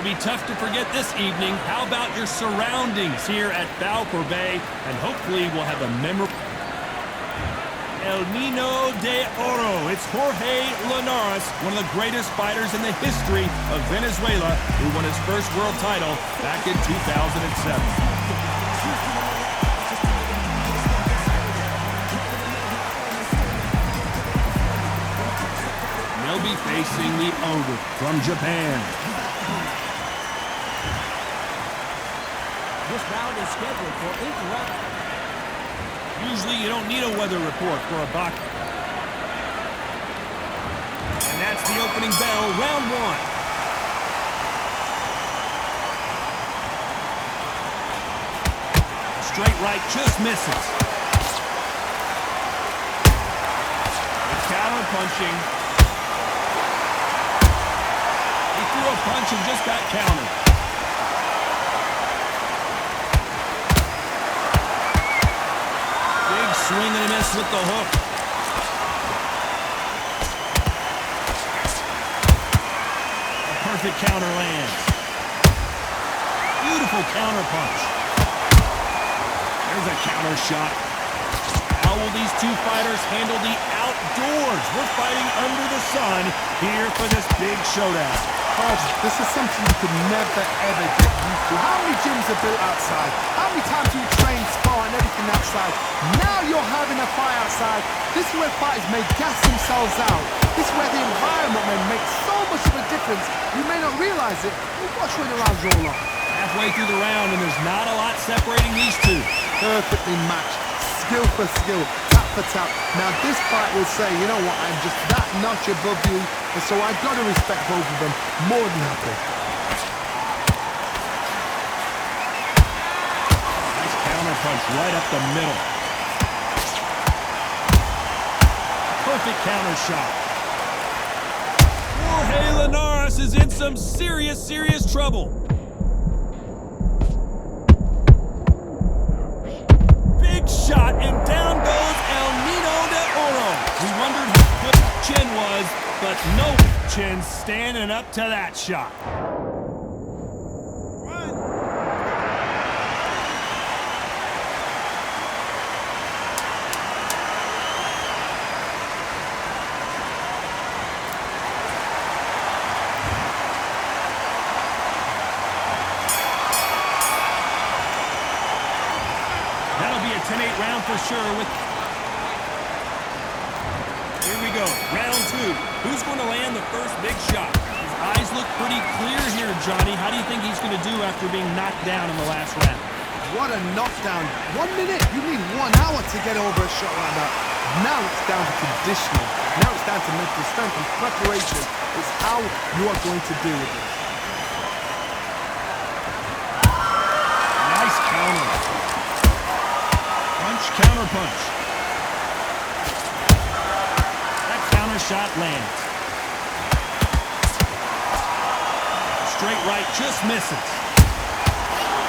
be tough to forget this evening. How about your surroundings here at Balfour Bay? And hopefully we'll have a memorable... El Nino de Oro. It's Jorge Linares, one of the greatest fighters in the history of Venezuela, who won his first world title back in 2007. They'll be facing the Ogre from Japan. This round is scheduled for 8 rounds. Usually you don't need a weather report for a boxer. And that's the opening bell, round 1. Straight right just misses. It's counter punching. He threw a punch and just got countered. Swing and a miss with the hook. A perfect counter lands. Beautiful counter punch. There's a counter shot. How will these two fighters handle the outdoors? We're fighting under the sun here for this big showdown. Jorge, this is something you could never ever get used to. How many gyms are built outside? How many times do you train, spar, and everything outside? Now you're having a fight outside. This is where fighters may gas themselves out. This is where the environment may make so much of a difference. You may not realize it. You watch when the rounds roll on. Halfway through the round, and there's not a lot separating these two. Perfectly matched. Skill for skill. Tap for tap. Now this fight will say, you know what, I'm just that notch above you, and so I've got to respect both of them more than happy. Nice counter punch right up the middle. Perfect counter shot. Jorge Linares is in some serious trouble. Big shot, and down goes El Nino de Oro. We wondered how good Chin was, but no Chin standing up to that shot. That'll be a 10-8 round for sure. Here we go, round 2. Who's going to land the first big shot? His eyes look pretty clear here, Johnny. How do you think he's going to do after being knocked down in the last round? What a knockdown. 1 minute. You need 1 hour to get over a shot like that. Now it's down to conditioning. Now it's down to mental strength and preparation. It's how you are going to deal with it. Nice counter. Punch, counter punch. That counter shot lands. Straight right just misses.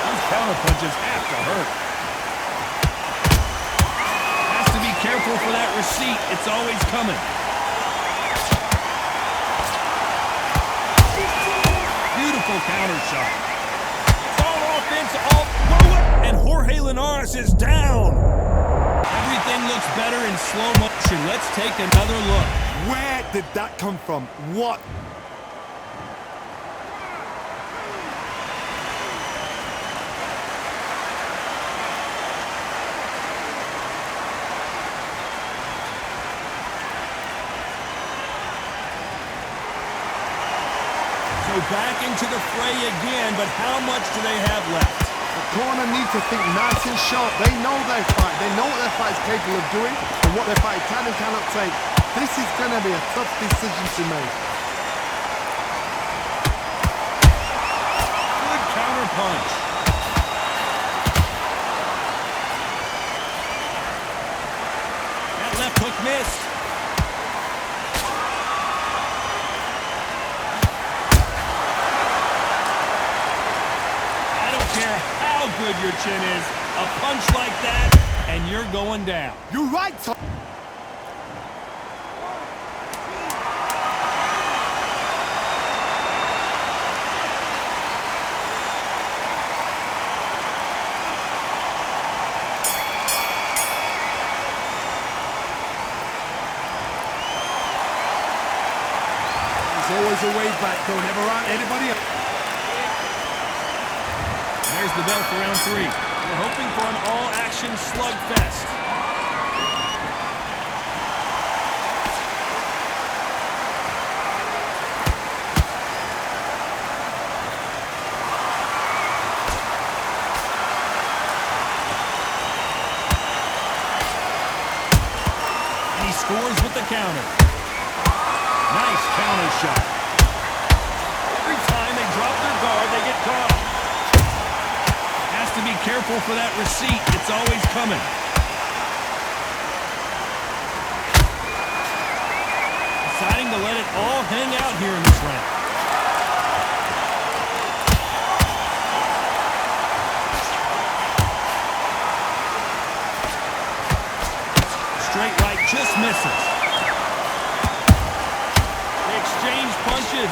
Those counter punches have to hurt. Has to be careful for that receipt. It's always coming. Beautiful counter shot. It's all offense, all forward, and Jorge Linares is down. Everything looks better in slow motion. Let's take another look. Where did that come from? What? So back into the fray again, but how much do they have left? The corner needs to think nice and sharp. They know their fight. They know what their fight is capable of doing and what their fight can and cannot take. This is going to be a tough decision to make. Good counter punch. That left hook missed. I don't care how good your chin is. A punch like that, and you're going down. You're right, Tom. way back, though. Never ran anybody up. There's the bell for round 3. We're hoping for an all-action slugfest. Scores with the counter. Nice counter shot. Every time they drop their guard, they get caught. Has to be careful for that receipt. It's always coming. Deciding to let it all hang out here in this round. Straight right just misses. They exchange punches.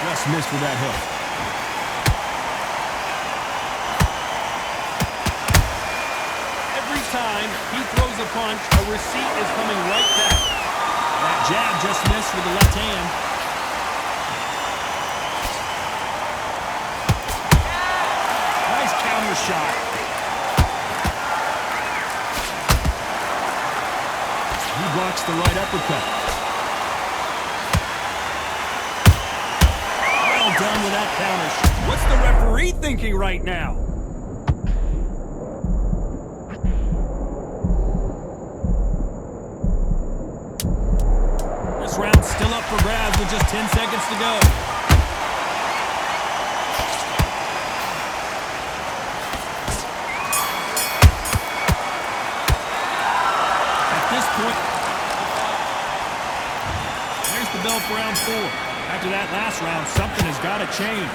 Just missed with that hook. Every time he throws a punch, a receipt is coming right back. That jab just missed with the left hand. Nice counter shot. He blocks the right uppercut. Well done with that counter shot. What's the referee thinking right now? This round's still up for grabs with just 10 seconds to go. At this point, there's the bell for round 4. After that last round, something has got to change.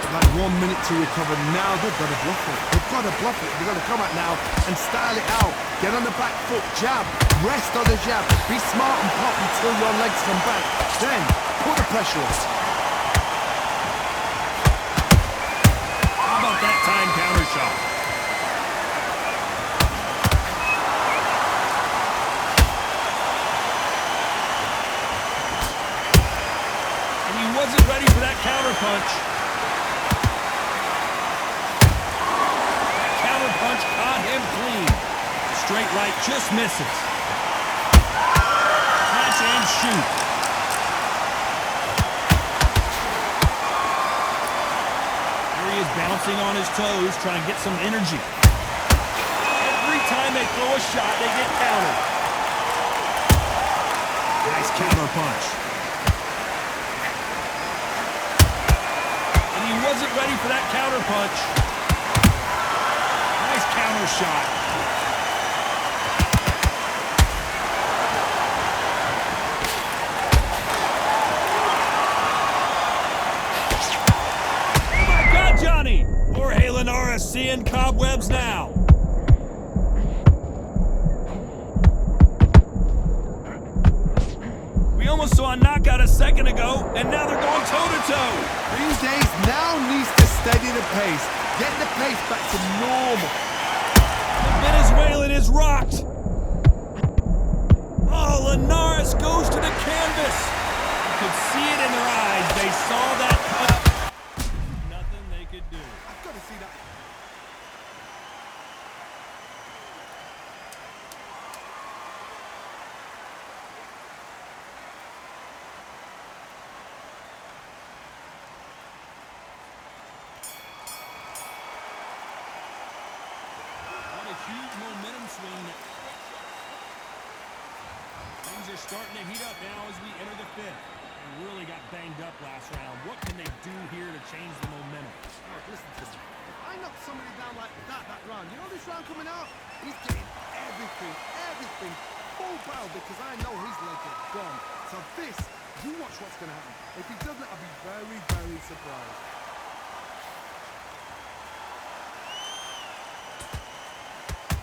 Like 1 minute to recover. Now they've got to bluff it. They've got to bluff it. They've got to come out now and style it out. Get on the back foot, jab, rest on the jab. Be smart and pop until your legs come back. Then put the pressure on. How about that time counter shot? And he wasn't ready for that counter punch. Punch caught him clean. Straight right just misses. Catch and shoot. Here he is bouncing on his toes, trying to get some energy. Every time they throw a shot, they get countered. Nice counter punch. And he wasn't ready for that counter punch. Counter shot. Oh my God, Johnny! Jorge Linares seeing cobwebs now. We almost saw a knockout a second ago, and now they're going toe-to-toe. These days now needs to steady the pace. Get the pace back to normal. Venezuelan is rocked. Oh, Linares goes to the canvas. You could see it in their eyes. They saw that cut. Nothing they could do. I've got to see that. Huge momentum swing. Things are starting to heat up now as we enter the 5th. They really got banged up last round. What can they do here to change the momentum? Oh, listen to me. If I knock somebody down like that round, you know this round coming out? He's getting everything full barrel because I know his legs are gone. So this, you watch what's going to happen. If he doesn't, I'll be very surprised.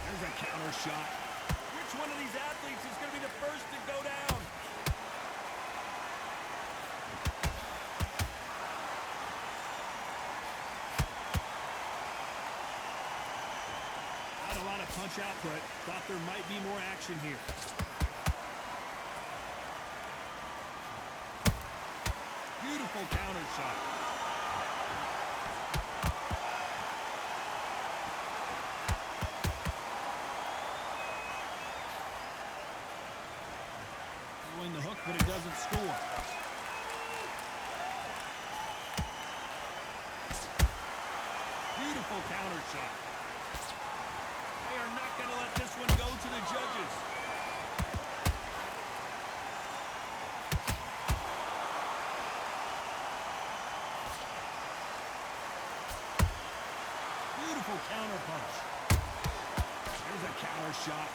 There's a counter shot. Which one of these athletes is going to be the first to go down? punch output. Thought there might be more action here. Beautiful counter shot. Throwing the hook, but it doesn't score. Beautiful counter shot. They are not going to let this one go to the judges. Beautiful counter punch. There's a counter shot.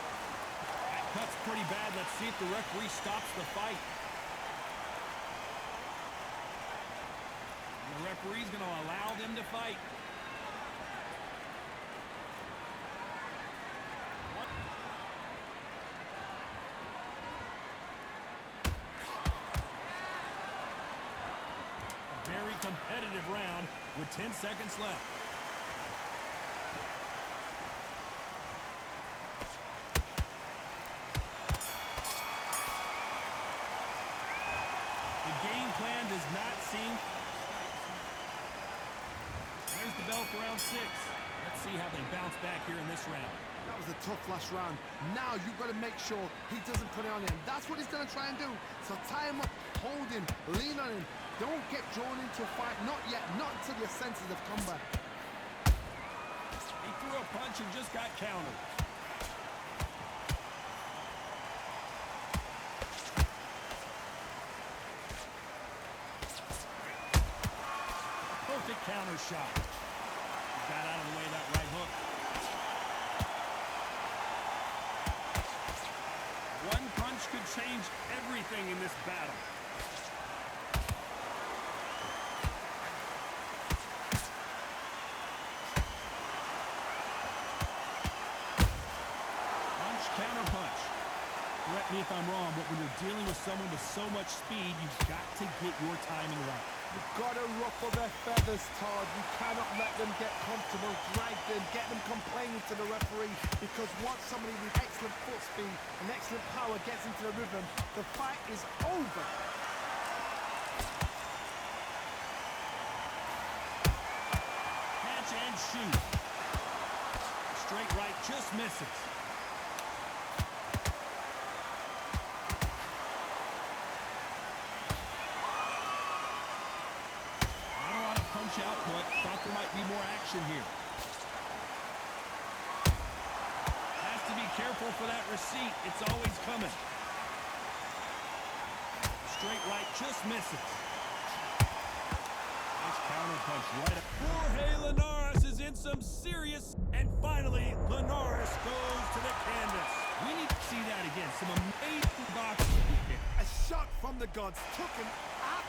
That cut's pretty bad. Let's see if the referee stops the fight. And the referee's going to allow them to fight. Very competitive round with 10 seconds left. The game plan does not seem... There's the bell for round 6. Let's see how they bounce back here in this round. That was a tough last round. Now you've got to make sure he doesn't put it on him. That's what he's going to try and do. So tie him up, hold him, lean on him. Don't get drawn into a fight. Not yet. Not until your senses have come back. He threw a punch and just got countered. Perfect counter shot. Got out of the way of that right hook. One punch could change everything in this battle. Punch, counter punch. Correct me if I'm wrong, but when you're dealing with someone with so much speed, you've got to get your timing right. You've got to ruffle their feathers, Todd. You cannot let them get comfortable, drag them, get them complaining to the referee, because once somebody with excellent foot speed and excellent power gets into the rhythm, the fight is over. Catch and shoot. Straight right just misses. Punch output. Thought there might be more action here. Has to be careful for that receipt. It's always coming. Straight right just misses. Nice counter punch right up. Jorge Linares is in some serious. And finally, Linares goes to the canvas. We need to see that again. Some amazing boxing. A shot from the gods took him out.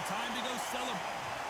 Time to go celebrate.